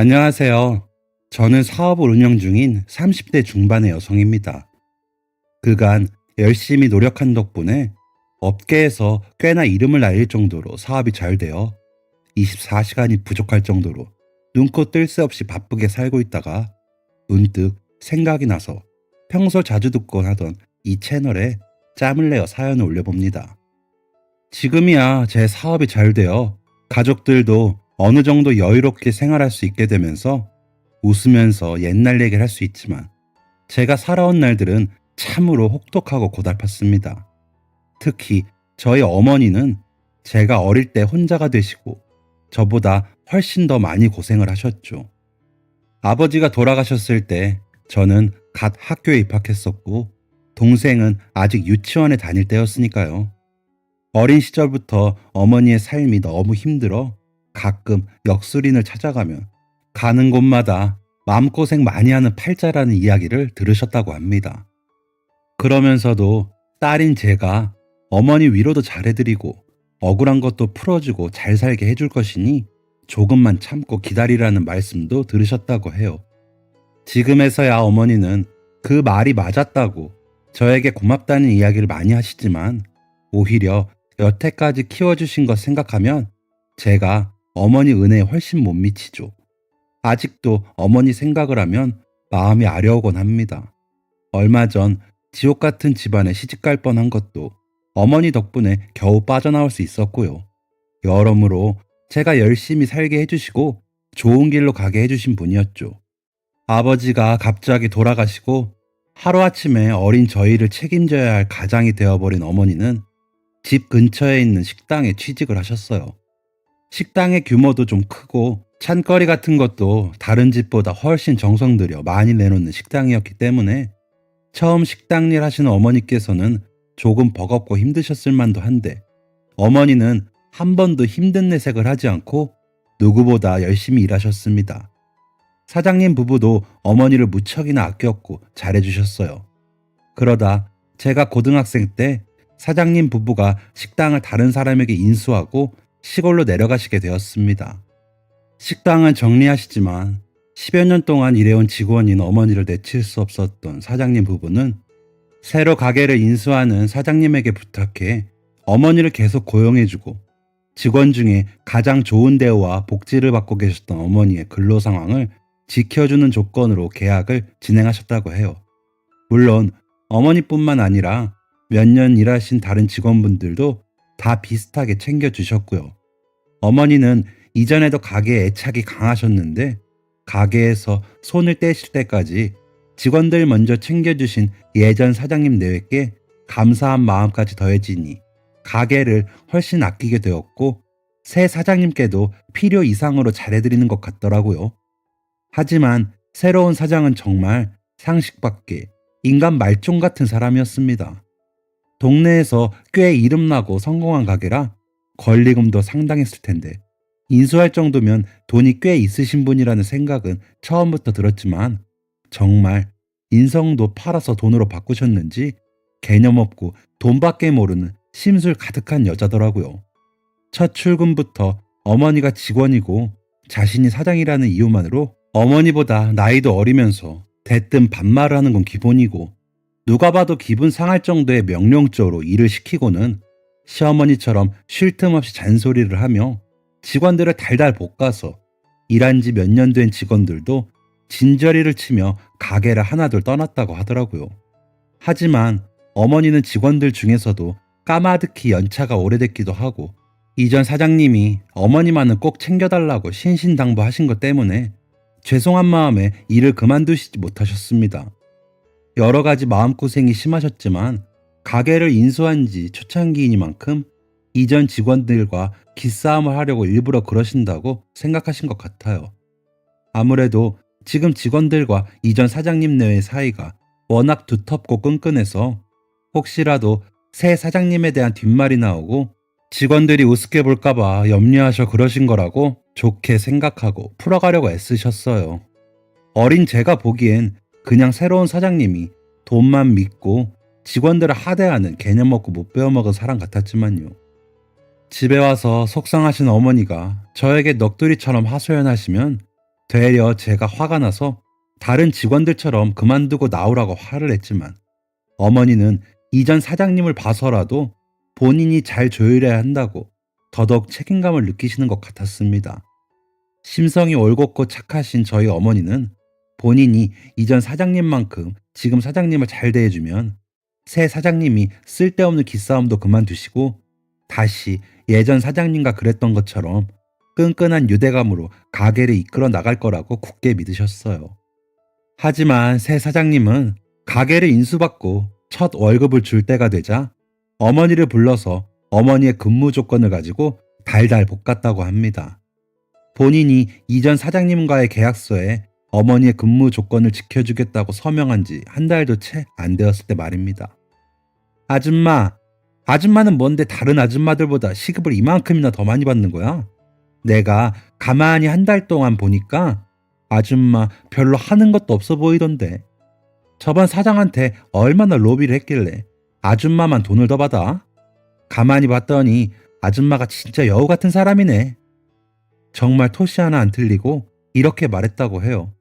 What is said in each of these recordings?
안녕하세요. 저는 사업을 운영 중인 30대 중반의 여성입니다. 그간 열심히 노력한 덕분에 업계에서 꽤나 이름을 날릴 정도로 사업이 잘 되어 24시간이 부족할 정도로 눈코 뜰 새 없이 바쁘게 살고 있다가 문득 생각이 나서 평소 자주 듣곤 하던 이 채널에 짬을 내어 사연을 올려봅니다. 지금이야 제 사업이 잘 되어 가족들도 어느 정도 여유롭게 생활할 수 있게 되면서 웃으면서 옛날 얘기를 할 수 있지만 제가 살아온 날들은 참으로 혹독하고 고달팠습니다. 특히 저희 어머니는 제가 어릴 때 혼자가 되시고 저보다 훨씬 더 많이 고생을 하셨죠. 아버지가 돌아가셨을 때 저는 갓 학교에 입학했었고 동생은 아직 유치원에 다닐 때였으니까요. 어린 시절부터 어머니의 삶이 너무 힘들어 가끔 역술인을 찾아가면 가는 곳마다 마음고생 많이 하는 팔자라는 이야기를 들으셨다고 합니다. 그러면서도 딸인 제가 어머니 위로도 잘해드리고 억울한 것도 풀어주고 잘 살게 해줄 것이니 조금만 참고 기다리라는 말씀도 들으셨다고 해요. 지금에서야 어머니는 그 말이 맞았다고 저에게 고맙다는 이야기를 많이 하시지만 오히려 여태까지 키워주신 것 생각하면 제가 어머니 은혜에 훨씬 못 미치죠. 아직도 어머니 생각을 하면 마음이 아려오곤 합니다. 얼마 전 지옥 같은 집안에 시집갈 뻔한 것도 어머니 덕분에 겨우 빠져나올 수 있었고요. 여러모로 제가 열심히 살게 해주시고 좋은 길로 가게 해주신 분이었죠. 아버지가 갑자기 돌아가시고 하루아침에 어린 저희를 책임져야 할 가장이 되어버린 어머니는 집 근처에 있는 식당에 취직을 하셨어요. 식당의 규모도 좀 크고 찬거리 같은 것도 다른 집보다 훨씬 정성 들여 많이 내놓는 식당이었기 때문에 처음 식당 일 하시는 어머니께서는 조금 버겁고 힘드셨을 만도 한데 어머니는 한 번도 힘든 내색을 하지 않고 누구보다 열심히 일하셨습니다. 사장님 부부도 어머니를 무척이나 아꼈고 잘해주셨어요. 그러다 제가 고등학생 때 사장님 부부가 식당을 다른 사람에게 인수하고 시골로 내려가시게 되었습니다. 식당은 정리하시지만 10여 년 동안 일해온 직원인 어머니를 내칠 수 없었던 사장님 부부는 새로 가게를 인수하는 사장님에게 부탁해 어머니를 계속 고용해주고 직원 중에 가장 좋은 대우와 복지를 받고 계셨던 어머니의 근로 상황을 지켜주는 조건으로 계약을 진행하셨다고 해요. 물론 어머니뿐만 아니라 몇 년 일하신 다른 직원분들도 다 비슷하게 챙겨주셨고요. 어머니는 이전에도 가게에 애착이 강하셨는데 가게에서 손을 떼실 때까지 직원들 먼저 챙겨주신 예전 사장님 내외께 감사한 마음까지 더해지니 가게를 훨씬 아끼게 되었고 새 사장님께도 필요 이상으로 잘해드리는 것 같더라고요. 하지만 새로운 사장은 정말 상식밖에 인간 말종 같은 사람이었습니다. 동네에서 꽤 이름나고 성공한 가게라 권리금도 상당했을 텐데 인수할 정도면 돈이 꽤 있으신 분이라는 생각은 처음부터 들었지만 정말 인성도 팔아서 돈으로 바꾸셨는지 개념 없고 돈밖에 모르는 심술 가득한 여자더라고요. 첫 출근부터 어머니가 직원이고 자신이 사장이라는 이유만으로 어머니보다 나이도 어리면서 대뜸 반말을 하는 건 기본이고 누가 봐도 기분 상할 정도의 명령조로 일을 시키고는 시어머니처럼 쉴 틈 없이 잔소리를 하며 직원들을 달달 볶아서 일한 지 몇 년 된 직원들도 진저리를 치며 가게를 하나둘 떠났다고 하더라고요. 하지만 어머니는 직원들 중에서도 까마득히 연차가 오래됐기도 하고 이전 사장님이 어머니만은 꼭 챙겨달라고 신신당부하신 것 때문에 죄송한 마음에 일을 그만두시지 못하셨습니다. 여러 가지 마음고생이 심하셨지만 가게를 인수한 지 초창기이니만큼 이전 직원들과 기싸움을 하려고 일부러 그러신다고 생각하신 것 같아요. 아무래도 지금 직원들과 이전 사장님 내의 사이가 워낙 두텁고 끈끈해서 혹시라도 새 사장님에 대한 뒷말이 나오고 직원들이 우습게 볼까봐 염려하셔 그러신 거라고 좋게 생각하고 풀어가려고 애쓰셨어요. 어린 제가 보기엔 그냥 새로운 사장님이 돈만 믿고 직원들을 하대하는 개념 없고 못 배워먹은 사람 같았지만요. 집에 와서 속상하신 어머니가 저에게 넋두리처럼 하소연하시면 되려 제가 화가 나서 다른 직원들처럼 그만두고 나오라고 화를 냈지만 어머니는 이전 사장님을 봐서라도 본인이 잘 조율해야 한다고 더더욱 책임감을 느끼시는 것 같았습니다. 심성이 올곧고 착하신 저희 어머니는 본인이 이전 사장님만큼 지금 사장님을 잘 대해주면 새 사장님이 쓸데없는 기싸움도 그만두시고 다시 예전 사장님과 그랬던 것처럼 끈끈한 유대감으로 가게를 이끌어 나갈 거라고 굳게 믿으셨어요. 하지만 새 사장님은 가게를 인수받고 첫 월급을 줄 때가 되자 어머니를 불러서 어머니의 근무 조건을 가지고 달달 볶았다고 합니다. 본인이 이전 사장님과의 계약서에 어머니의 근무 조건을 지켜주겠다고 서명한 지 한 달도 채 안 되었을 때 말입니다. 아줌마는 뭔데 다른 아줌마들보다 시급을 이만큼이나 더 많이 받는 거야? 내가 가만히 한 달 동안 보니까 아줌마 별로 하는 것도 없어 보이던데. 저번 사장한테 얼마나 로비를 했길래 아줌마만 돈을 더 받아? 가만히 봤더니 아줌마가 진짜 여우 같은 사람이네. 정말 토시 하나 안 틀리고 이렇게 말했다고 해요.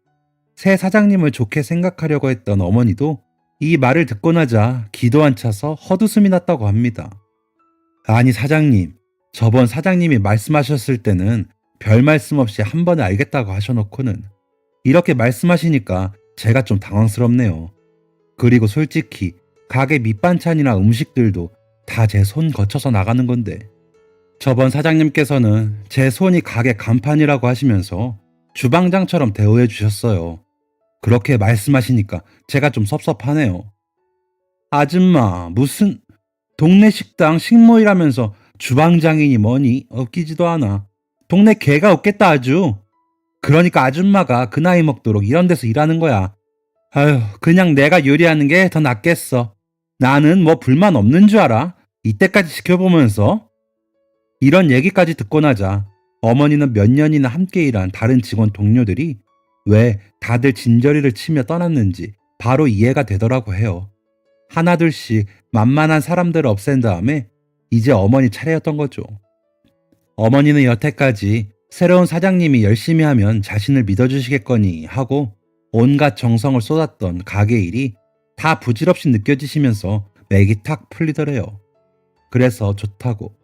새 사장님을 좋게 생각하려고 했던 어머니도 이 말을 듣고 나자 기도 안 차서 헛웃음이 났다고 합니다. 아니 사장님, 저번 사장님이 말씀하셨을 때는 별 말씀 없이 한 번에 알겠다고 하셔놓고는 이렇게 말씀하시니까 제가 좀 당황스럽네요. 그리고 솔직히 가게 밑반찬이나 음식들도 다 제 손 거쳐서 나가는 건데 저번 사장님께서는 제 손이 가게 간판이라고 하시면서 주방장처럼 대우해 주셨어요. 그렇게 말씀하시니까 제가 좀 섭섭하네요. 아줌마, 무슨 동네 식당 식모이라면서 주방장이니 뭐니 웃기지도 않아. 동네 개가 웃겠다 아주. 그러니까 아줌마가 그 나이 먹도록 이런 데서 일하는 거야. 아휴, 그냥 내가 요리하는 게 더 낫겠어. 나는 뭐 불만 없는 줄 알아? 이때까지 지켜보면서. 이런 얘기까지 듣고 나자 어머니는 몇 년이나 함께 일한 다른 직원 동료들이 왜 다들 진저리를 치며 떠났는지 바로 이해가 되더라고 해요. 하나둘씩 만만한 사람들을 없앤 다음에 이제 어머니 차례였던 거죠. 어머니는 여태까지 새로운 사장님이 열심히 하면 자신을 믿어주시겠거니 하고 온갖 정성을 쏟았던 가게 일이 다 부질없이 느껴지시면서 맥이 탁 풀리더래요. 그래서 좋다고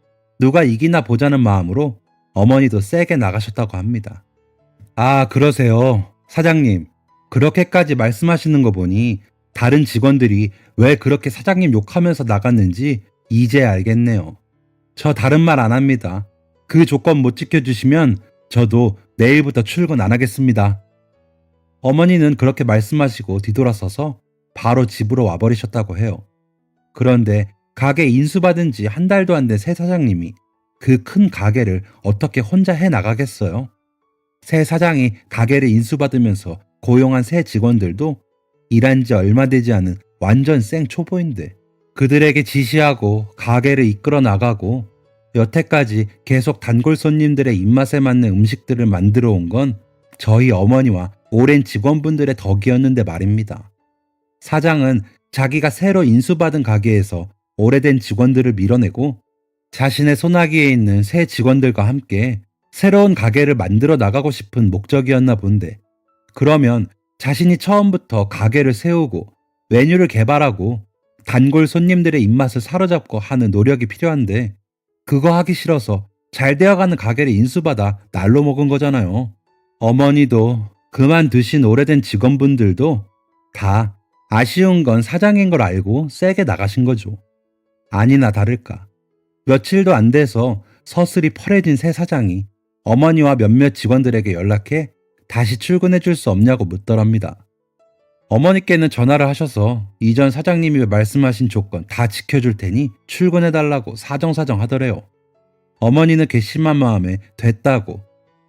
누가 이기나 보자는 마음으로 어머니도 세게 나가셨다고 합니다. 아, 그러세요. 사장님, 그렇게까지 말씀하시는 거 보니 다른 직원들이 왜 그렇게 사장님 욕하면서 나갔는지 이제 알겠네요. 저 다른 말 안 합니다. 그 조건 못 지켜주시면 저도 내일부터 출근 안 하겠습니다. 어머니는 그렇게 말씀하시고 뒤돌아서서 바로 집으로 와버리셨다고 해요. 그런데 가게 인수받은 지 한 달도 안 된 새 사장님이 그 큰 가게를 어떻게 혼자 해 나가겠어요? 새 사장이 가게를 인수받으면서 고용한 새 직원들도 일한 지 얼마 되지 않은 완전 생 초보인데 그들에게 지시하고 가게를 이끌어 나가고 여태까지 계속 단골 손님들의 입맛에 맞는 음식들을 만들어 온 건 저희 어머니와 오랜 직원분들의 덕이었는데 말입니다. 사장은 자기가 새로 인수받은 가게에서 오래된 직원들을 밀어내고 자신의 손아귀에 있는 새 직원들과 함께 새로운 가게를 만들어 나가고 싶은 목적이었나 본데 그러면 자신이 처음부터 가게를 세우고 메뉴를 개발하고 단골 손님들의 입맛을 사로잡고 하는 노력이 필요한데 그거 하기 싫어서 잘 되어가는 가게를 인수받아 날로 먹은 거잖아요. 어머니도 그만두신 오래된 직원분들도 다 아쉬운 건 사장인 걸 알고 세게 나가신 거죠. 아니나 다를까. 며칠도 안 돼서 서슬이 펄해진 새 사장이 어머니와 몇몇 직원들에게 연락해 다시 출근해 줄 수 없냐고 묻더랍니다. 어머니께는 전화를 하셔서 이전 사장님이 말씀하신 조건 다 지켜줄 테니 출근해 달라고 사정사정 하더래요. 어머니는 괘씸한 마음에 됐다고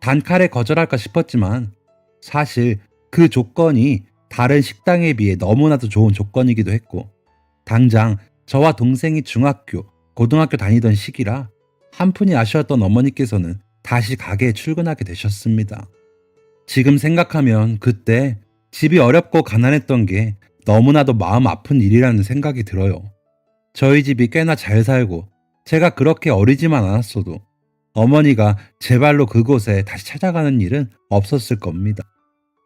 단칼에 거절할까 싶었지만 사실 그 조건이 다른 식당에 비해 너무나도 좋은 조건이기도 했고 당장 저와 동생이 중학교, 고등학교 다니던 시기라 한푼이 아쉬웠던 어머니께서는 다시 가게에 출근하게 되셨습니다. 지금 생각하면 그때 집이 어렵고 가난했던 게 너무나도 마음 아픈 일이라는 생각이 들어요. 저희 집이 꽤나 잘 살고 제가 그렇게 어리지만 않았어도 어머니가 제 발로 그곳에 다시 찾아가는 일은 없었을 겁니다.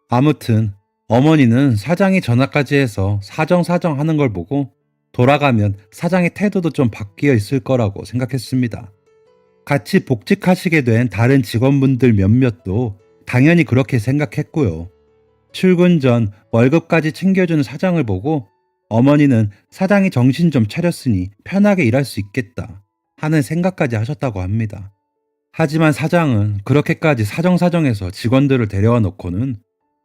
아무튼 어머니는 사장이 전화까지 해서 사정사정 하는 걸 보고 돌아가면 사장의 태도도 좀 바뀌어 있을 거라고 생각했습니다. 같이 복직하시게 된 다른 직원분들 몇몇도 당연히 그렇게 생각했고요. 출근 전 월급까지 챙겨주는 사장을 보고 어머니는 사장이 정신 좀 차렸으니 편하게 일할 수 있겠다 하는 생각까지 하셨다고 합니다. 하지만 사장은 그렇게까지 사정사정해서 직원들을 데려와 놓고는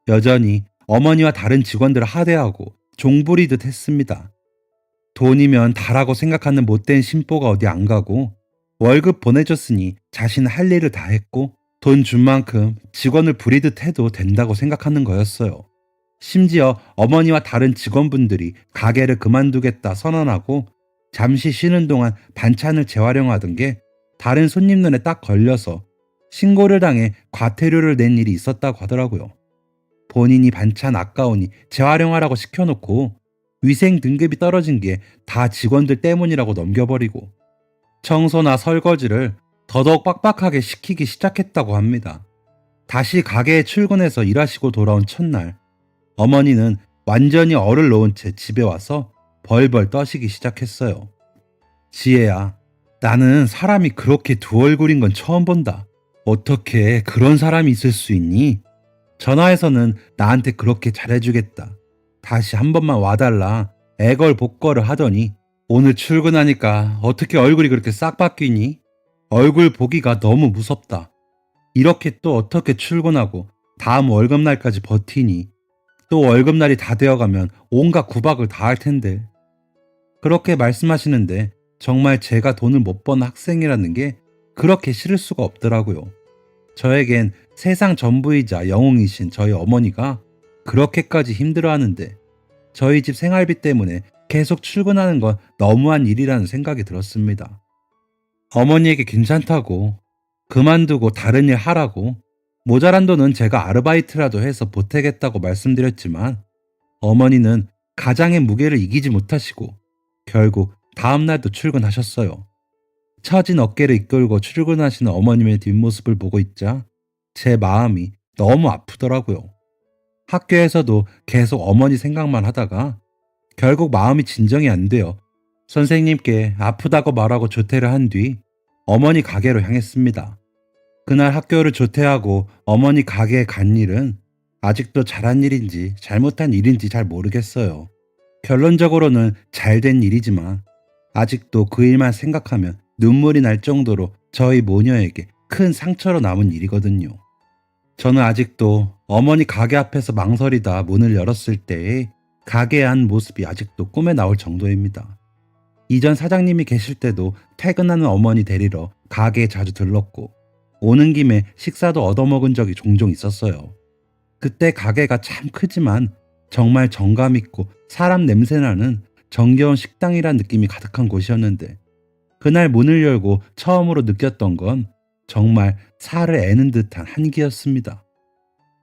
여전히 어머니와 다른 직원들을 하대하고 종부리듯 했습니다. 돈이면 다라고 생각하는 못된 심보가 어디 안 가고 월급 보내줬으니 자신은 할 일을 다 했고 돈 준 만큼 직원을 부리듯 해도 된다고 생각하는 거였어요. 심지어 어머니와 다른 직원분들이 가게를 그만두겠다 선언하고 잠시 쉬는 동안 반찬을 재활용하던 게 다른 손님 눈에 딱 걸려서 신고를 당해 과태료를 낸 일이 있었다고 하더라고요. 본인이 반찬 아까우니 재활용하라고 시켜놓고 위생 등급이 떨어진 게 다 직원들 때문이라고 넘겨버리고 청소나 설거지를 더더욱 빡빡하게 시키기 시작했다고 합니다. 다시 가게에 출근해서 일하시고 돌아온 첫날, 어머니는 완전히 얼을 놓은 채 집에 와서 벌벌 떠시기 시작했어요. 지혜야, 나는 사람이 그렇게 두 얼굴인 건 처음 본다. 어떻게 그런 사람이 있을 수 있니? 전화해서는 나한테 그렇게 잘해주겠다. 다시 한 번만 와달라. 애걸복걸을 하더니 오늘 출근하니까 어떻게 얼굴이 그렇게 싹 바뀌니? 얼굴 보기가 너무 무섭다. 이렇게 또 어떻게 출근하고 다음 월급날까지 버티니? 또 월급날이 다 되어가면 온갖 구박을 다 할 텐데. 그렇게 말씀하시는데 정말 제가 돈을 못 버는 학생이라는 게 그렇게 싫을 수가 없더라고요. 저에겐 세상 전부이자 영웅이신 저희 어머니가 그렇게까지 힘들어하는데 저희 집 생활비 때문에 계속 출근하는 건 너무한 일이라는 생각이 들었습니다. 어머니에게 괜찮다고 그만두고 다른 일 하라고 모자란 돈은 제가 아르바이트라도 해서 보태겠다고 말씀드렸지만 어머니는 가장의 무게를 이기지 못하시고 결국 다음날도 출근하셨어요. 처진 어깨를 이끌고 출근하시는 어머님의 뒷모습을 보고 있자 제 마음이 너무 아프더라고요. 학교에서도 계속 어머니 생각만 하다가 결국 마음이 진정이 안 돼요. 선생님께 아프다고 말하고 조퇴를 한 뒤 어머니 가게로 향했습니다. 그날 학교를 조퇴하고 어머니 가게에 간 일은 아직도 잘한 일인지 잘못한 일인지 잘 모르겠어요. 결론적으로는 잘된 일이지만 아직도 그 일만 생각하면 눈물이 날 정도로 저희 모녀에게 큰 상처로 남은 일이거든요. 저는 아직도 어머니 가게 앞에서 망설이다 문을 열었을 때의 가게의 한 모습이 아직도 꿈에 나올 정도입니다. 이전 사장님이 계실 때도 퇴근하는 어머니 데리러 가게에 자주 들렀고 오는 김에 식사도 얻어먹은 적이 종종 있었어요. 그때 가게가 참 크지만 정말 정감 있고 사람 냄새나는 정겨운 식당이란 느낌이 가득한 곳이었는데 그날 문을 열고 처음으로 느꼈던 건 정말 살을 애는 듯한 한기였습니다.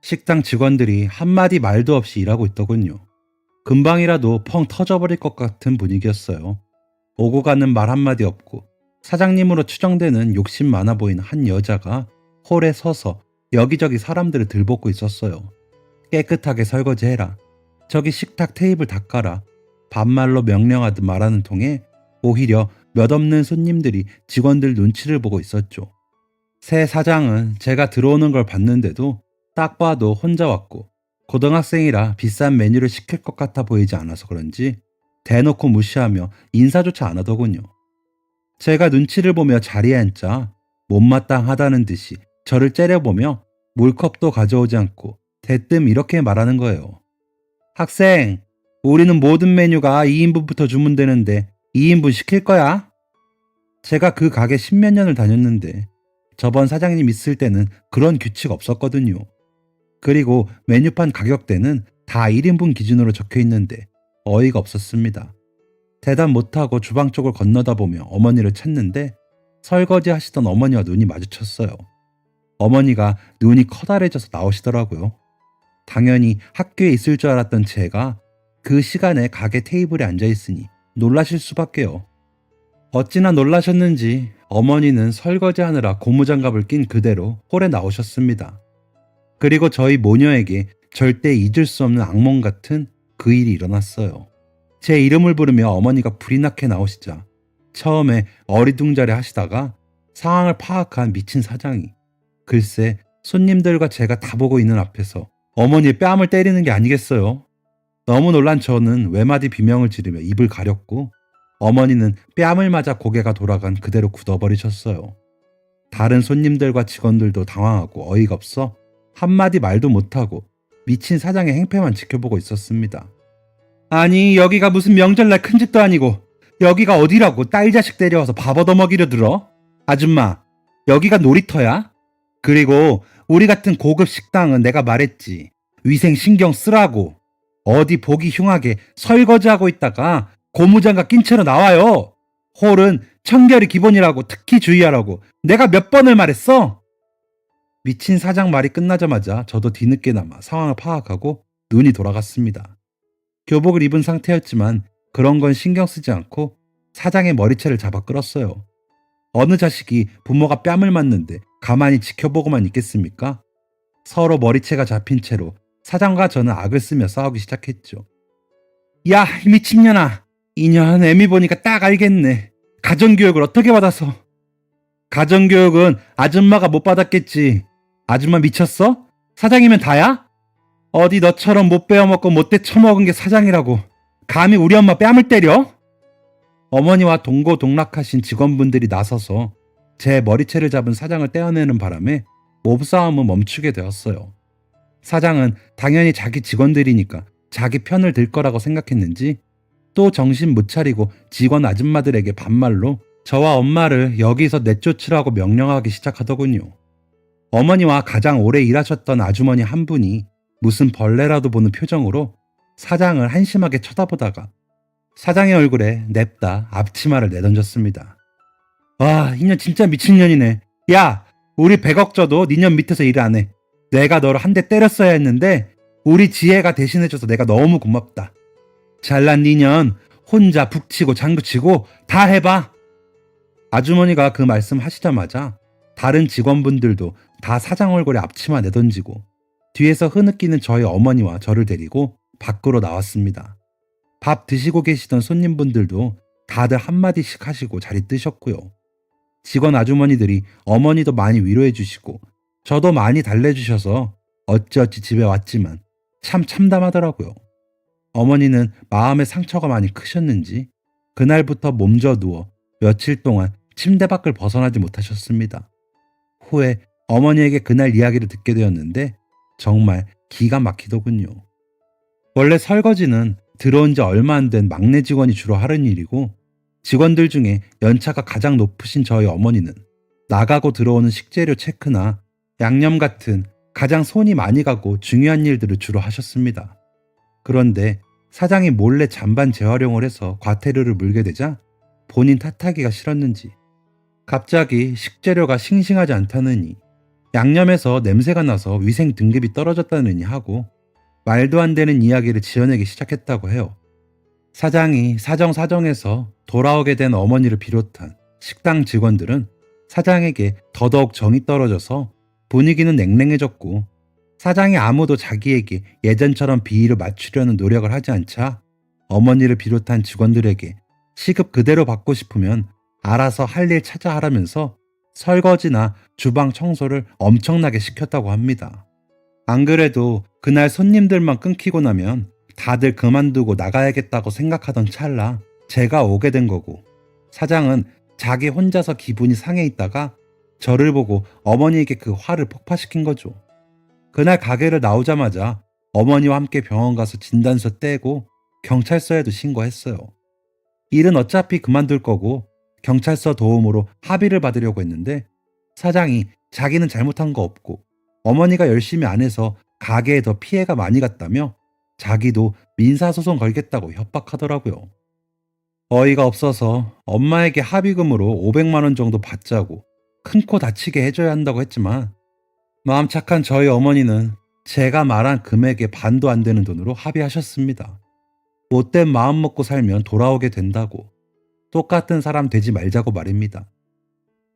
식당 직원들이 한마디 말도 없이 일하고 있더군요. 금방이라도 펑 터져버릴 것 같은 분위기였어요. 오고 가는 말 한마디 없고 사장님으로 추정되는 욕심 많아 보이는 한 여자가 홀에 서서 여기저기 사람들을 들볶고 있었어요. 깨끗하게 설거지해라. 저기 식탁 테이블 닦아라. 반말로 명령하듯 말하는 통에 오히려 몇 없는 손님들이 직원들 눈치를 보고 있었죠. 새 사장은 제가 들어오는 걸 봤는데도 딱 봐도 혼자 왔고 고등학생이라 비싼 메뉴를 시킬 것 같아 보이지 않아서 그런지 대놓고 무시하며 인사조차 안 하더군요. 제가 눈치를 보며 자리에 앉자 못마땅하다는 듯이 저를 째려보며 물컵도 가져오지 않고 대뜸 이렇게 말하는 거예요. 학생, 우리는 모든 메뉴가 2인분부터 주문되는데 2인분 시킬 거야? 제가 그 가게 10몇 년을 다녔는데 저번 사장님 있을 때는 그런 규칙 없었거든요. 그리고 메뉴판 가격대는 다 1인분 기준으로 적혀 있는데 어이가 없었습니다. 대답 못하고 주방 쪽을 건너다 보며 어머니를 찾는데 설거지 하시던 어머니와 눈이 마주쳤어요. 어머니가 눈이 커다래져서 나오시더라고요. 당연히 학교에 있을 줄 알았던 제가 그 시간에 가게 테이블에 앉아 있으니 놀라실 수밖에요. 어찌나 놀라셨는지 어머니는 설거지하느라 고무장갑을 낀 그대로 홀에 나오셨습니다. 그리고 저희 모녀에게 절대 잊을 수 없는 악몽 같은 그 일이 일어났어요. 제 이름을 부르며 어머니가 불이 나게 나오시자 처음에 어리둥절해 하시다가 상황을 파악한 미친 사장이 글쎄 손님들과 제가 다 보고 있는 앞에서 어머니의 뺨을 때리는 게 아니겠어요. 너무 놀란 저는 외마디 비명을 지르며 입을 가렸고 어머니는 뺨을 맞아 고개가 돌아간 그대로 굳어버리셨어요. 다른 손님들과 직원들도 당황하고 어이가 없어 한마디 말도 못하고 미친 사장의 행패만 지켜보고 있었습니다. 아니 여기가 무슨 명절날 큰 집도 아니고 여기가 어디라고 딸 자식 데려와서 밥 얻어먹이려 들어? 아줌마 여기가 놀이터야? 그리고 우리 같은 고급 식당은 내가 말했지 위생 신경 쓰라고. 어디 보기 흉하게 설거지하고 있다가 고무장갑 낀 채로 나와요. 홀은 청결이 기본이라고 특히 주의하라고 내가 몇 번을 말했어? 미친 사장 말이 끝나자마자 저도 뒤늦게나마 상황을 파악하고 눈이 돌아갔습니다. 교복을 입은 상태였지만 그런 건 신경 쓰지 않고 사장의 머리채를 잡아 끌었어요. 어느 자식이 부모가 뺨을 맞는데 가만히 지켜보고만 있겠습니까? 서로 머리채가 잡힌 채로 사장과 저는 악을 쓰며 싸우기 시작했죠. 야, 이 미친년아. 이년 애미 보니까 딱 알겠네. 가정교육을 어떻게 받아서. 가정교육은 아줌마가 못 받았겠지. 아줌마 미쳤어? 사장이면 다야? 어디 너처럼 못 베어먹고 못돼 처먹은 게 사장이라고. 감히 우리 엄마 뺨을 때려? 어머니와 동고동락하신 직원분들이 나서서 제 머리채를 잡은 사장을 떼어내는 바람에 몸싸움은 멈추게 되었어요. 사장은 당연히 자기 직원들이니까 자기 편을 들 거라고 생각했는지 또 정신 못 차리고 직원 아줌마들에게 반말로 저와 엄마를 여기서 내쫓으라고 명령하기 시작하더군요. 어머니와 가장 오래 일하셨던 아주머니 한 분이 무슨 벌레라도 보는 표정으로 사장을 한심하게 쳐다보다가 사장의 얼굴에 냅다 앞치마를 내던졌습니다. 와, 이년 진짜 미친년이네. 야, 우리 100억 줘도 니년 밑에서 일 안 해. 내가 너를 한 대 때렸어야 했는데 우리 지혜가 대신해줘서 내가 너무 고맙다. 잘난 니년 혼자 북치고 장구치고 다 해봐. 아주머니가 그 말씀 하시자마자 다른 직원분들도 다 사장 얼굴에 앞치마 내던지고 뒤에서 흐느끼는 저희 어머니와 저를 데리고 밖으로 나왔습니다. 밥 드시고 계시던 손님분들도 다들 한마디씩 하시고 자리 뜨셨고요. 직원 아주머니들이 어머니도 많이 위로해 주시고 저도 많이 달래주셔서 어찌어찌 집에 왔지만 참 참담하더라고요. 어머니는 마음의 상처가 많이 크셨는지 그날부터 몸져 누워 며칠 동안 침대 밖을 벗어나지 못하셨습니다. 후에 어머니에게 그날 이야기를 듣게 되었는데 정말 기가 막히더군요. 원래 설거지는 들어온 지 얼마 안 된 막내 직원이 주로 하는 일이고 직원들 중에 연차가 가장 높으신 저희 어머니는 나가고 들어오는 식재료 체크나 양념 같은 가장 손이 많이 가고 중요한 일들을 주로 하셨습니다. 그런데 사장이 몰래 잔반 재활용을 해서 과태료를 물게 되자 본인 탓하기가 싫었는지 갑자기 식재료가 싱싱하지 않다느니 양념에서 냄새가 나서 위생 등급이 떨어졌다느니 하고 말도 안 되는 이야기를 지어내기 시작했다고 해요. 사장이 사정사정해서 돌아오게 된 어머니를 비롯한 식당 직원들은 사장에게 더더욱 정이 떨어져서 분위기는 냉랭해졌고 사장이 아무도 자기에게 예전처럼 비위를 맞추려는 노력을 하지 않자 어머니를 비롯한 직원들에게 시급 그대로 받고 싶으면 알아서 할 일 찾아 하라면서 설거지나 주방 청소를 엄청나게 시켰다고 합니다. 안 그래도 그날 손님들만 끊기고 나면 다들 그만두고 나가야겠다고 생각하던 찰나 제가 오게 된 거고 사장은 자기 혼자서 기분이 상해 있다가 저를 보고 어머니에게 그 화를 폭파시킨 거죠. 그날 가게를 나오자마자 어머니와 함께 병원 가서 진단서 떼고 경찰서에도 신고했어요. 일은 어차피 그만둘 거고 경찰서 도움으로 합의를 받으려고 했는데 사장이 자기는 잘못한 거 없고 어머니가 열심히 안 해서 가게에 더 피해가 많이 갔다며 자기도 민사소송 걸겠다고 협박하더라고요. 어이가 없어서 엄마에게 합의금으로 500만 원 정도 받자고 큰 코 다치게 해줘야 한다고 했지만 마음 착한 저희 어머니는 제가 말한 금액의 반도 안 되는 돈으로 합의하셨습니다. 못된 마음 먹고 살면 돌아오게 된다고. 똑같은 사람 되지 말자고 말입니다.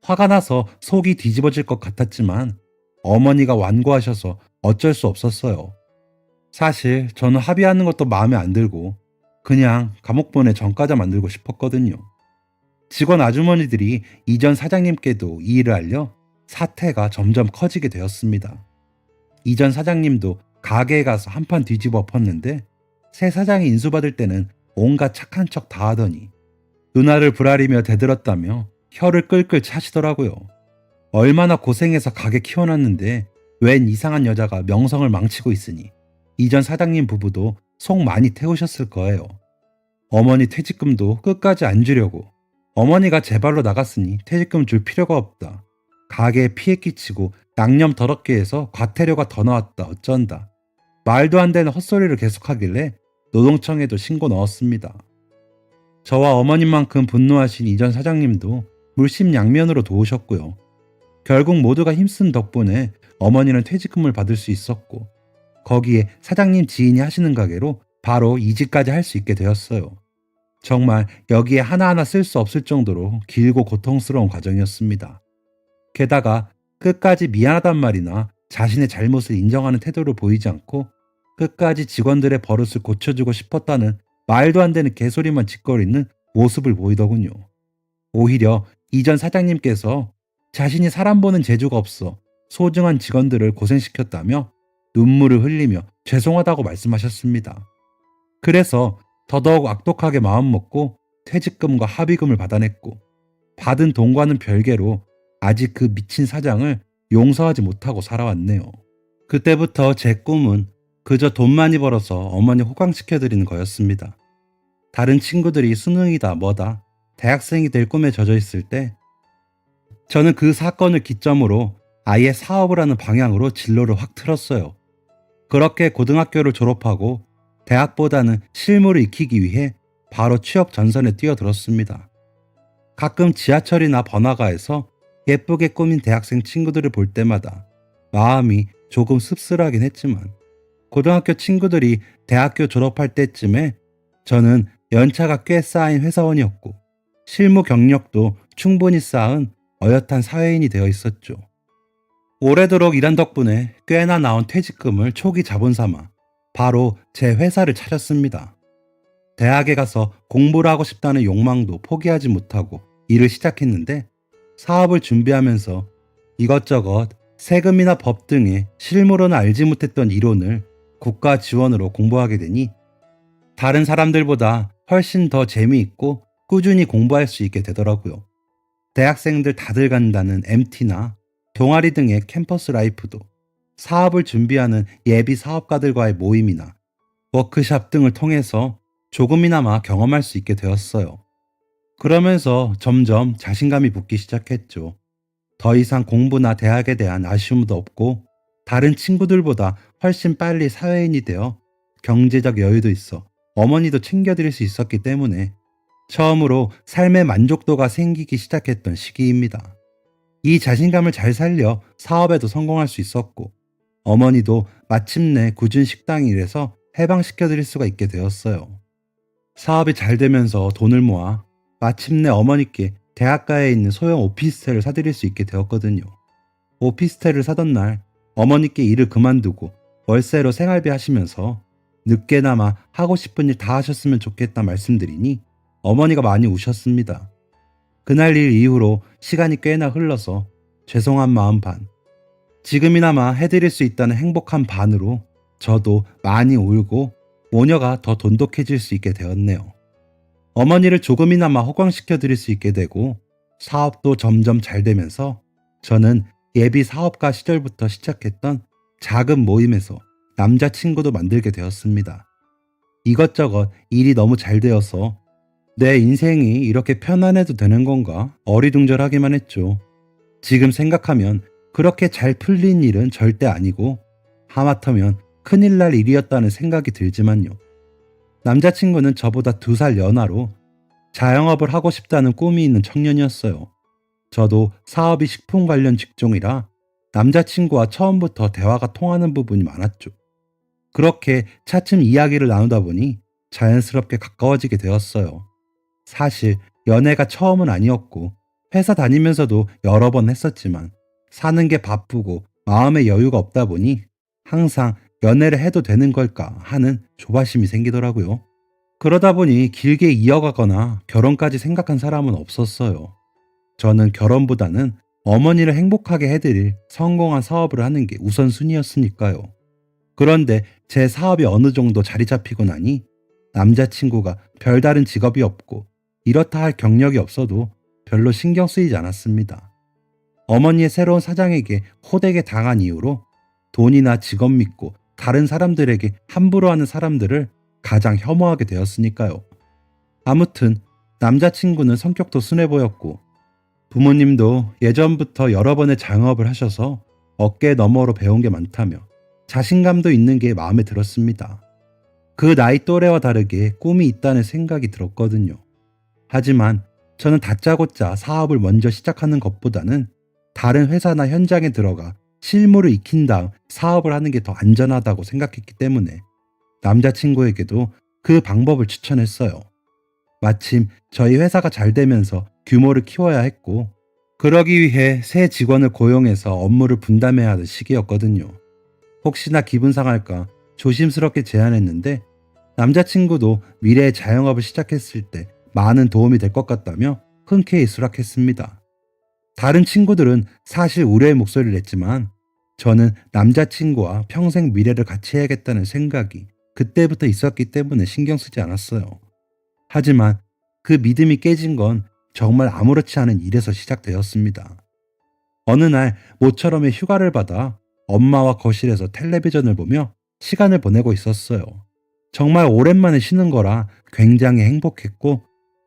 화가 나서 속이 뒤집어질 것 같았지만 어머니가 완고하셔서 어쩔 수 없었어요. 사실 저는 합의하는 것도 마음에 안 들고 그냥 감옥 보내 전과자 만들고 싶었거든요. 직원 아주머니들이 이전 사장님께도 이 일을 알려 사태가 점점 커지게 되었습니다. 이전 사장님도 가게에 가서 한판 뒤집어 엎었는데 새 사장이 인수받을 때는 온갖 착한 척 다 하더니 누나를 부라리며 대들었다며 혀를 끌끌 차시더라고요. 얼마나 고생해서 가게 키워놨는데 웬 이상한 여자가 명성을 망치고 있으니 이전 사장님 부부도 속 많이 태우셨을 거예요. 어머니 퇴직금도 끝까지 안 주려고 어머니가 제 발로 나갔으니 퇴직금 줄 필요가 없다. 가게에 피해 끼치고 양념 더럽게 해서 과태료가 더 나왔다 어쩐다. 말도 안 되는 헛소리를 계속하길래 노동청에도 신고 넣었습니다. 저와 어머님만큼 분노하신 이전 사장님도 물심양면으로 도우셨고요. 결국 모두가 힘쓴 덕분에 어머니는 퇴직금을 받을 수 있었고 거기에 사장님 지인이 하시는 가게로 바로 이직까지 할 수 있게 되었어요. 정말 여기에 하나하나 쓸 수 없을 정도로 길고 고통스러운 과정이었습니다. 게다가 끝까지 미안하단 말이나 자신의 잘못을 인정하는 태도를 보이지 않고 끝까지 직원들의 버릇을 고쳐주고 싶었다는 말도 안 되는 개소리만 짓거리는 모습을 보이더군요. 오히려 이전 사장님께서 자신이 사람 보는 재주가 없어 소중한 직원들을 고생시켰다며 눈물을 흘리며 죄송하다고 말씀하셨습니다. 그래서 더더욱 악독하게 마음먹고 퇴직금과 합의금을 받아냈고 받은 돈과는 별개로 아직 그 미친 사장을 용서하지 못하고 살아왔네요. 그때부터 제 꿈은 그저 돈 많이 벌어서 어머니 호강시켜드리는 거였습니다. 다른 친구들이 수능이다 뭐다 대학생이 될 꿈에 젖어 있을 때 저는 그 사건을 기점으로 아예 사업을 하는 방향으로 진로를 확 틀었어요. 그렇게 고등학교를 졸업하고 대학보다는 실무를 익히기 위해 바로 취업 전선에 뛰어들었습니다. 가끔 지하철이나 번화가에서 예쁘게 꾸민 대학생 친구들을 볼 때마다 마음이 조금 씁쓸하긴 했지만 고등학교 친구들이 대학교 졸업할 때쯤에 저는 연차가 꽤 쌓인 회사원이었고 실무 경력도 충분히 쌓은 어엿한 사회인이 되어 있었죠. 오래도록 일한 덕분에 꽤나 나온 퇴직금을 초기 자본 삼아 바로 제 회사를 차렸습니다. 대학에 가서 공부를 하고 싶다는 욕망도 포기하지 못하고 일을 시작했는데 사업을 준비하면서 이것저것 세금이나 법 등의 실무로는 알지 못했던 이론을 국가 지원으로 공부하게 되니 다른 사람들보다 훨씬 더 재미있고 꾸준히 공부할 수 있게 되더라고요. 대학생들 다들 간다는 MT나 동아리 등의 캠퍼스 라이프도 사업을 준비하는 예비 사업가들과의 모임이나 워크샵 등을 통해서 조금이나마 경험할 수 있게 되었어요. 그러면서 점점 자신감이 붙기 시작했죠. 더 이상 공부나 대학에 대한 아쉬움도 없고 다른 친구들보다 훨씬 빨리 사회인이 되어 경제적 여유도 있어 어머니도 챙겨드릴 수 있었기 때문에 처음으로 삶의 만족도가 생기기 시작했던 시기입니다. 이 자신감을 잘 살려 사업에도 성공할 수 있었고 어머니도 마침내 굳은 식당 일에서 해방시켜드릴 수가 있게 되었어요. 사업이 잘 되면서 돈을 모아 마침내 어머니께 대학가에 있는 소형 오피스텔을 사드릴 수 있게 되었거든요. 오피스텔을 사던 날 어머니께 일을 그만두고 월세로 생활비 하시면서 늦게나마 하고 싶은 일 다 하셨으면 좋겠다 말씀드리니 어머니가 많이 우셨습니다. 그날 일 이후로 시간이 꽤나 흘러서 죄송한 마음 반, 지금이나마 해드릴 수 있다는 행복한 반으로 저도 많이 울고 모녀가 더 돈독해질 수 있게 되었네요. 어머니를 조금이나마 호강시켜 드릴 수 있게 되고 사업도 점점 잘 되면서 저는 예비 사업가 시절부터 시작했던 작은 모임에서 남자친구도 만들게 되었습니다. 이것저것 일이 너무 잘 되어서 내 인생이 이렇게 편안해도 되는 건가 어리둥절하기만 했죠. 지금 생각하면 그렇게 잘 풀린 일은 절대 아니고 하마터면 큰일 날 일이었다는 생각이 들지만요. 남자친구는 저보다 2살 연하로 자영업을 하고 싶다는 꿈이 있는 청년이었어요. 저도 사업이 식품 관련 직종이라 남자친구와 처음부터 대화가 통하는 부분이 많았죠. 그렇게 차츰 이야기를 나누다 보니 자연스럽게 가까워지게 되었어요. 사실 연애가 처음은 아니었고 회사 다니면서도 여러 번 했었지만 사는 게 바쁘고 마음의 여유가 없다 보니 항상 연애를 해도 되는 걸까 하는 조바심이 생기더라고요. 그러다 보니 길게 이어가거나 결혼까지 생각한 사람은 없었어요. 저는 결혼보다는 어머니를 행복하게 해드릴 성공한 사업을 하는 게 우선순위였으니까요. 그런데 제 사업이 어느 정도 자리 잡히고 나니 남자친구가 별다른 직업이 없고 이렇다 할 경력이 없어도 별로 신경 쓰이지 않았습니다. 어머니의 새로운 사장에게 호되게 당한 이후로 돈이나 직업 믿고 다른 사람들에게 함부로 하는 사람들을 가장 혐오하게 되었으니까요. 아무튼 남자친구는 성격도 순해 보였고 부모님도 예전부터 여러 번의 장업을 하셔서 어깨 너머로 배운 게 많다며 자신감도 있는 게 마음에 들었습니다. 그 나이 또래와 다르게 꿈이 있다는 생각이 들었거든요. 하지만 저는 다짜고짜 사업을 먼저 시작하는 것보다는 다른 회사나 현장에 들어가 실무를 익힌 다음 사업을 하는 게 더 안전하다고 생각했기 때문에 남자친구에게도 그 방법을 추천했어요. 마침 저희 회사가 잘 되면서 규모를 키워야 했고 그러기 위해 새 직원을 고용해서 업무를 분담해야 하는 시기였거든요. 혹시나 기분 상할까 조심스럽게 제안했는데 남자친구도 미래의 자영업을 시작했을 때 많은 도움이 될 것 같다며 흔쾌히 수락했습니다. 다른 친구들은 사실 우려의 목소리를 냈지만 저는 남자친구와 평생 미래를 같이 해야겠다는 생각이 그때부터 있었기 때문에 신경 쓰지 않았어요. 하지만 그 믿음이 깨진 건 정말 아무렇지 않은 일에서 시작되었습니다. 어느 날 모처럼의 휴가를 받아 엄마와 거실에서 텔레비전을 보며 시간을 보내고 있었어요. 정말 오랜만에 쉬는 거라 굉장히 행복했고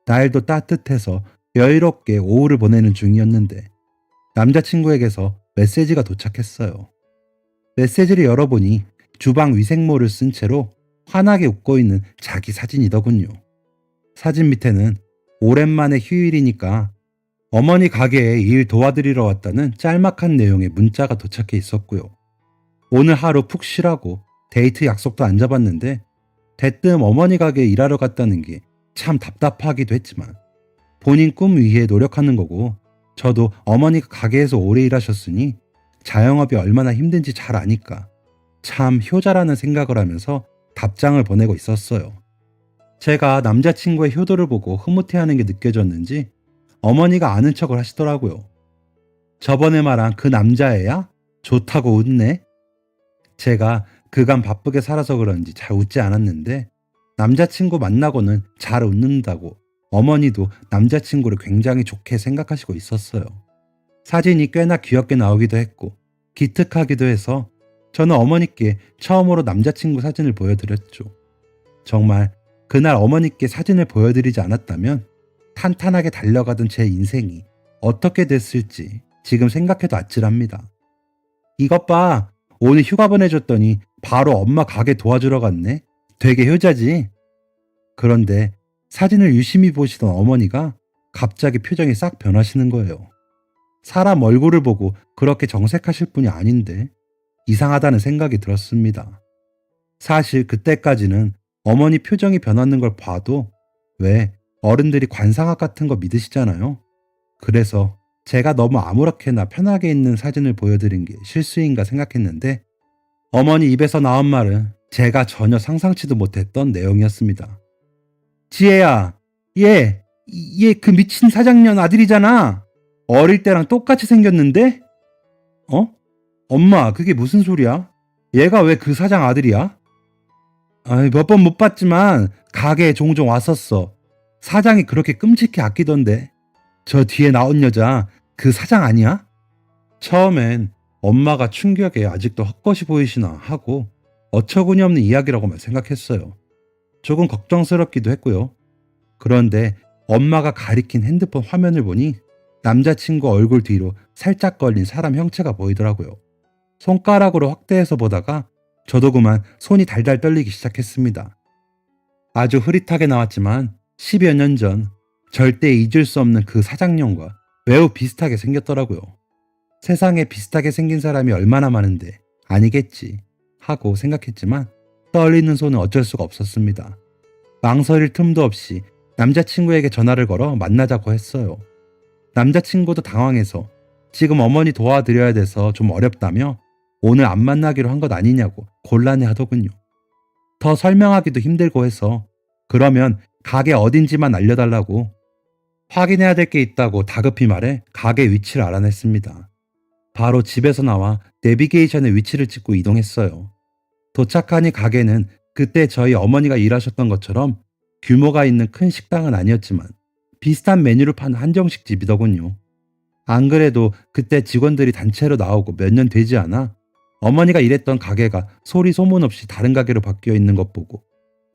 날도 따뜻해서 여유롭게 오후를 보내는 중이었는데 남자친구에게서 메시지가 도착했어요. 메시지를 열어보니 주방 위생모를 쓴 채로 환하게 웃고 있는 자기 사진이더군요. 사진 밑에는 오랜만에 휴일이니까 어머니 가게에 일 도와드리러 왔다는 짤막한 내용의 문자가 도착해 있었고요. 오늘 하루 푹 쉬라고 데이트 약속도 안 잡았는데 대뜸 어머니 가게에 일하러 갔다는 게 참 답답하기도 했지만 본인 꿈 위해 노력하는 거고 저도 어머니가 가게에서 오래 일하셨으니 자영업이 얼마나 힘든지 잘 아니까 참 효자라는 생각을 하면서 답장을 보내고 있었어요. 제가 남자친구의 효도를 보고 흐뭇해하는 게 느껴졌는지 어머니가 아는 척을 하시더라고요. 저번에 말한 그 남자애야? 좋다고 웃네? 제가 그간 바쁘게 살아서 그런지 잘 웃지 않았는데 남자친구 만나고는 잘 웃는다고 어머니도 남자친구를 굉장히 좋게 생각하시고 있었어요. 사진이 꽤나 귀엽게 나오기도 했고 기특하기도 해서 저는 어머니께 처음으로 남자친구 사진을 보여드렸죠. 정말 그날 어머니께 사진을 보여드리지 않았다면 탄탄하게 달려가던 제 인생이 어떻게 됐을지 지금 생각해도 아찔합니다. 이것 봐, 오늘 휴가 보내줬더니 바로 엄마 가게 도와주러 갔네. 되게 효자지? 그런데 사진을 유심히 보시던 어머니가 갑자기 표정이 싹 변하시는 거예요. 사람 얼굴을 보고 그렇게 정색하실 분이 아닌데 이상하다는 생각이 들었습니다. 사실 그때까지는 어머니 표정이 변하는 걸 봐도 왜 어른들이 관상학 같은 거 믿으시잖아요. 그래서 제가 너무 아무렇게나 편하게 있는 사진을 보여드린 게 실수인가 생각했는데 어머니 입에서 나온 말은 제가 전혀 상상치도 못했던 내용이었습니다. 지혜야, 얘 그 미친 사장년 아들이잖아. 어릴 때랑 똑같이 생겼는데? 어? 엄마, 그게 무슨 소리야? 얘가 왜 그 사장 아들이야? 몇 번 못 봤지만 가게에 종종 왔었어. 사장이 그렇게 끔찍해 아끼던데. 저 뒤에 나온 여자 그 사장 아니야? 처음엔 엄마가 충격에 아직도 헛것이 보이시나 하고 어처구니 없는 이야기라고만 생각했어요. 조금 걱정스럽기도 했고요. 그런데 엄마가 가리킨 핸드폰 화면을 보니 남자친구 얼굴 뒤로 살짝 걸린 사람 형체가 보이더라고요. 손가락으로 확대해서 보다가 저도 그만 손이 달달 떨리기 시작했습니다. 아주 흐릿하게 나왔지만 10여 년 전 절대 잊을 수 없는 그 사장님과 매우 비슷하게 생겼더라고요. 세상에 비슷하게 생긴 사람이 얼마나 많은데 아니겠지 하고 생각했지만 떨리는 손은 어쩔 수가 없었습니다. 망설일 틈도 없이 남자친구에게 전화를 걸어 만나자고 했어요. 남자친구도 당황해서 지금 어머니 도와드려야 돼서 좀 어렵다며 오늘 안 만나기로 한 것 아니냐고 곤란해 하더군요. 더 설명하기도 힘들고 해서 그러면 가게 어딘지만 알려달라고 확인해야 될 게 있다고 다급히 말해 가게 위치를 알아냈습니다. 바로 집에서 나와 내비게이션의 위치를 찍고 이동했어요. 도착하니 가게는 그때 저희 어머니가 일하셨던 것처럼 규모가 있는 큰 식당은 아니었지만 비슷한 메뉴를 파는 한정식 집이더군요. 안 그래도 그때 직원들이 단체로 나오고 몇 년 되지 않아 어머니가 일했던 가게가 소리 소문 없이 다른 가게로 바뀌어 있는 것 보고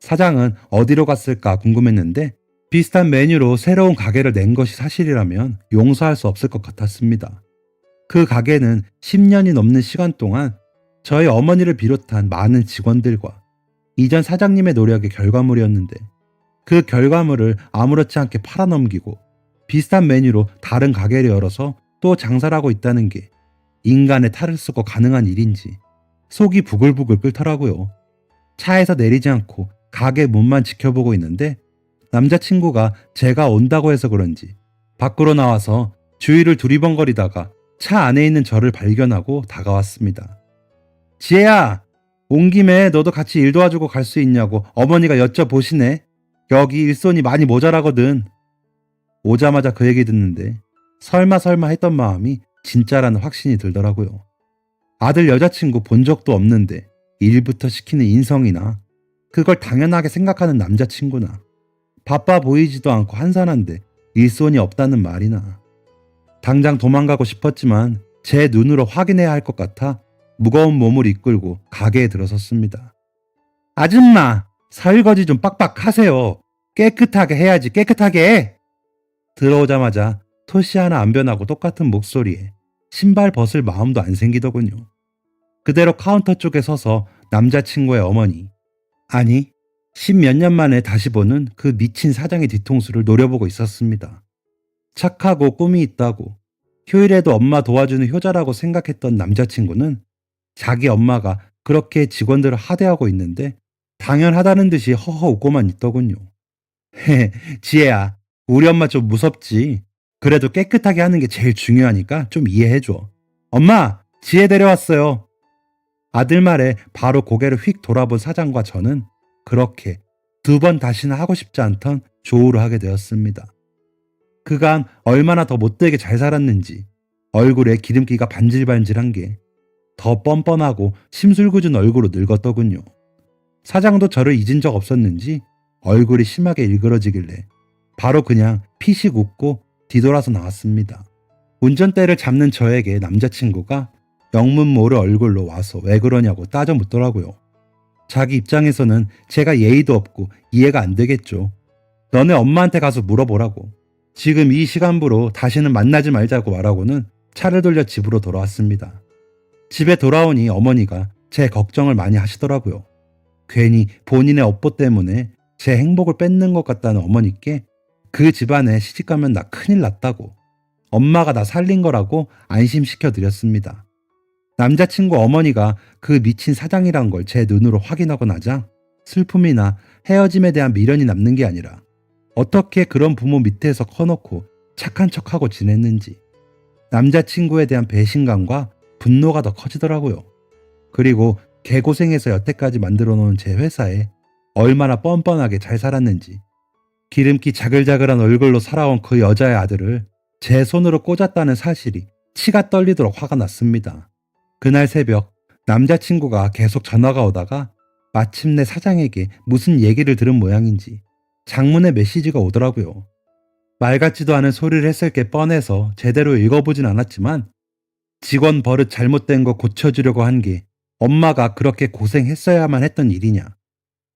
사장은 어디로 갔을까 궁금했는데 비슷한 메뉴로 새로운 가게를 낸 것이 사실이라면 용서할 수 없을 것 같았습니다. 그 가게는 10년이 넘는 시간 동안 저희 어머니를 비롯한 많은 직원들과 이전 사장님의 노력의 결과물이었는데 그 결과물을 아무렇지 않게 팔아넘기고 비슷한 메뉴로 다른 가게를 열어서 또 장사를 하고 있다는 게 인간의 탈을 쓰고 가능한 일인지 속이 부글부글 끓더라고요. 차에서 내리지 않고 가게 문만 지켜보고 있는데 남자친구가 제가 온다고 해서 그런지 밖으로 나와서 주위를 두리번거리다가 차 안에 있는 저를 발견하고 다가왔습니다. 지혜야, 온 김에 너도 같이 일 도와주고 갈 수 있냐고 어머니가 여쭤보시네. 여기 일손이 많이 모자라거든. 오자마자 그 얘기 듣는데 설마 했던 마음이 진짜라는 확신이 들더라고요. 아들 여자친구 본 적도 없는데 일부터 시키는 인성이나 그걸 당연하게 생각하는 남자친구나 바빠 보이지도 않고 한산한데 일손이 없다는 말이나 당장 도망가고 싶었지만 제 눈으로 확인해야 할 것 같아 무거운 몸을 이끌고 가게에 들어섰습니다. 아줌마, 설거지 좀 빡빡 하세요. 깨끗하게 해야지, 깨끗하게. 들어오자마자 토시 하나 안 변하고 똑같은 목소리에 신발 벗을 마음도 안 생기더군요. 그대로 카운터 쪽에 서서 남자친구의 어머니, 아니 10몇 년 만에 다시 보는 그 미친 사장의 뒤통수를 노려보고 있었습니다. 착하고 꿈이 있다고 휴일에도 엄마 도와주는 효자라고 생각했던 남자친구는 자기 엄마가 그렇게 직원들을 하대하고 있는데 당연하다는 듯이 허허 웃고만 있더군요. 헤, 지혜야, 우리 엄마 좀 무섭지. 그래도 깨끗하게 하는 게 제일 중요하니까 좀 이해해줘. 엄마, 지혜 데려왔어요. 아들 말에 바로 고개를 휙 돌아본 사장과 저는 그렇게 2번 다시는 하고 싶지 않던 조우를 하게 되었습니다. 그간 얼마나 더 못되게 잘 살았는지 얼굴에 기름기가 반질반질한 게 더 뻔뻔하고 심술궂은 얼굴로 늙었더군요. 사장도 저를 잊은 적 없었는지 얼굴이 심하게 일그러지길래 바로 그냥 피식 웃고 뒤돌아서 나왔습니다. 운전대를 잡는 저에게 남자친구가 영문 모를 얼굴로 와서 왜 그러냐고 따져 묻더라고요. 자기 입장에서는 제가 예의도 없고 이해가 안 되겠죠. 너네 엄마한테 가서 물어보라고. 지금 이 시간부로 다시는 만나지 말자고 말하고는 차를 돌려 집으로 돌아왔습니다. 집에 돌아오니 어머니가 제 걱정을 많이 하시더라고요. 괜히 본인의 업보 때문에 제 행복을 뺏는 것 같다는 어머니께 그 집안에 시집가면 나 큰일 났다고 엄마가 나 살린 거라고 안심시켜 드렸습니다. 남자친구 어머니가 그 미친 사장이란 걸 제 눈으로 확인하고 나자 슬픔이나 헤어짐에 대한 미련이 남는 게 아니라 어떻게 그런 부모 밑에서 커놓고 착한 척하고 지냈는지 남자친구에 대한 배신감과 분노가 더 커지더라고요. 그리고 개고생해서 여태까지 만들어 놓은 제 회사에 얼마나 뻔뻔하게 잘 살았는지 기름기 자글자글한 얼굴로 살아온 그 여자의 아들을 제 손으로 꽂았다는 사실이 치가 떨리도록 화가 났습니다. 그날 새벽 남자친구가 계속 전화가 오다가 마침내 사장에게 무슨 얘기를 들은 모양인지 장문의 메시지가 오더라고요. 말 같지도 않은 소리를 했을 게 뻔해서 제대로 읽어보진 않았지만 직원 버릇 잘못된 거 고쳐주려고 한 게 엄마가 그렇게 고생했어야만 했던 일이냐.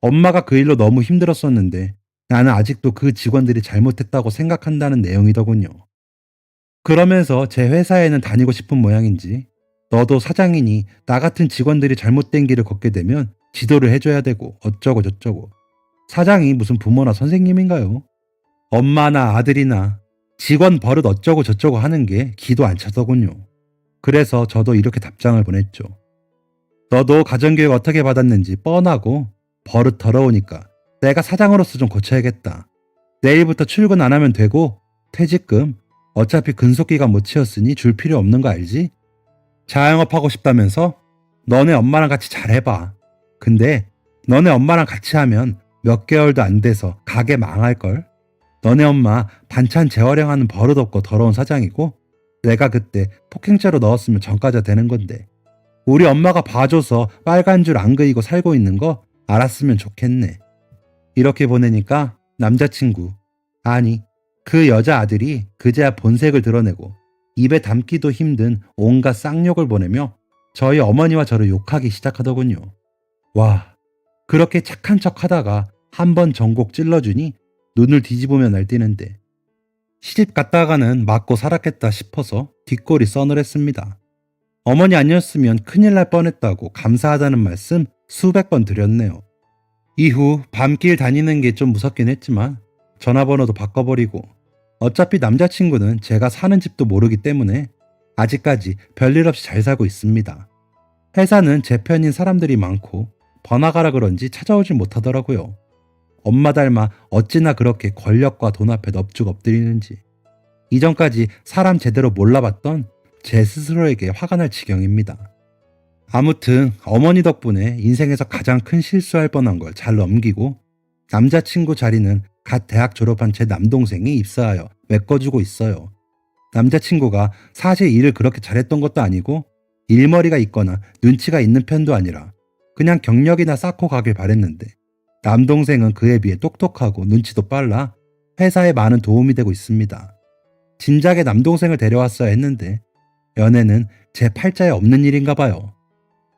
엄마가 그 일로 너무 힘들었었는데 나는 아직도 그 직원들이 잘못했다고 생각한다는 내용이더군요. 그러면서 제 회사에는 다니고 싶은 모양인지 너도 사장이니 나 같은 직원들이 잘못된 길을 걷게 되면 지도를 해줘야 되고 어쩌고 저쩌고. 사장이 무슨 부모나 선생님인가요? 엄마나 아들이나 직원 버릇 어쩌고 저쩌고 하는 게 기도 안 차더군요. 그래서 저도 이렇게 답장을 보냈죠. 너도 가정교육 어떻게 받았는지 뻔하고 버릇 더러우니까 내가 사장으로서 좀 고쳐야겠다. 내일부터 출근 안 하면 되고 퇴직금 어차피 근속기간 못 채웠으니 줄 필요 없는 거 알지? 자영업하고 싶다면서? 너네 엄마랑 같이 잘해봐. 근데 너네 엄마랑 같이 하면 몇 개월도 안 돼서 가게 망할걸? 너네 엄마 반찬 재활용하는 버릇 없고 더러운 사장이고 내가 그때 폭행죄로 넣었으면 전과자 되는 건데 우리 엄마가 봐줘서 빨간 줄 안 그이고 살고 있는 거 알았으면 좋겠네. 이렇게 보내니까 남자친구, 아니 그 여자 아들이 그제야 본색을 드러내고 입에 담기도 힘든 온갖 쌍욕을 보내며 저희 어머니와 저를 욕하기 시작하더군요. 와, 그렇게 착한 척 하다가 한 번 전곡 찔러주니 눈을 뒤집으며 날뛰는데 시집 갔다가는 맞고 살았겠다 싶어서 뒷골이 서늘했습니다. 어머니 아니었으면 큰일 날 뻔했다고 감사하다는 말씀 수백 번 드렸네요. 이후 밤길 다니는 게 좀 무섭긴 했지만 전화번호도 바꿔버리고 어차피 남자친구는 제가 사는 집도 모르기 때문에 아직까지 별일 없이 잘 살고 있습니다. 회사는 제 편인 사람들이 많고 번화가라 그런지 찾아오질 못하더라고요. 엄마 닮아 어찌나 그렇게 권력과 돈 앞에 넙죽 엎드리는지. 이전까지 사람 제대로 몰라봤던 제 스스로에게 화가 날 지경입니다. 아무튼 어머니 덕분에 인생에서 가장 큰 실수할 뻔한 걸 잘 넘기고 남자친구 자리는 갓 대학 졸업한 제 남동생이 입사하여 메꿔주고 있어요. 남자친구가 사실 일을 그렇게 잘했던 것도 아니고 일머리가 있거나 눈치가 있는 편도 아니라 그냥 경력이나 쌓고 가길 바랬는데 남동생은 그에 비해 똑똑하고 눈치도 빨라 회사에 많은 도움이 되고 있습니다. 진작에 남동생을 데려왔어야 했는데 연애는 제 팔자에 없는 일인가 봐요.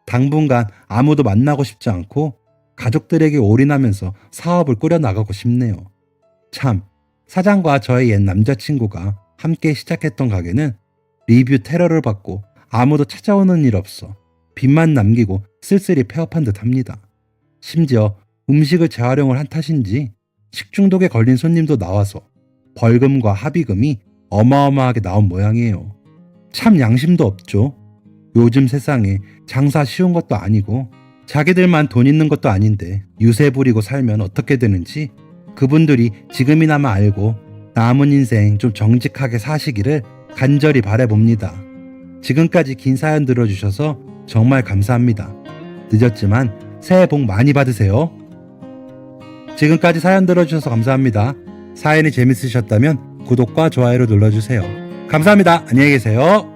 당분간 아무도 만나고 싶지 않고 가족들에게 올인하면서 사업을 꾸려나가고 싶네요. 참, 사장과 저의 옛 남자친구가 함께 시작했던 가게는 리뷰 테러를 받고 아무도 찾아오는 일 없어 빚만 남기고 쓸쓸히 폐업한 듯 합니다. 심지어 음식을 재활용을 한 탓인지 식중독에 걸린 손님도 나와서 벌금과 합의금이 어마어마하게 나온 모양이에요. 참 양심도 없죠. 요즘 세상에 장사 쉬운 것도 아니고 자기들만 돈 있는 것도 아닌데 유세 부리고 살면 어떻게 되는지 그분들이 지금이나마 알고 남은 인생 좀 정직하게 사시기를 간절히 바라봅니다. 지금까지 긴 사연 들어주셔서 정말 감사합니다. 늦었지만 새해 복 많이 받으세요. 지금까지 사연 들어주셔서 감사합니다. 사연이 재밌으셨다면 구독과 좋아요를 눌러주세요. 감사합니다. 안녕히 계세요.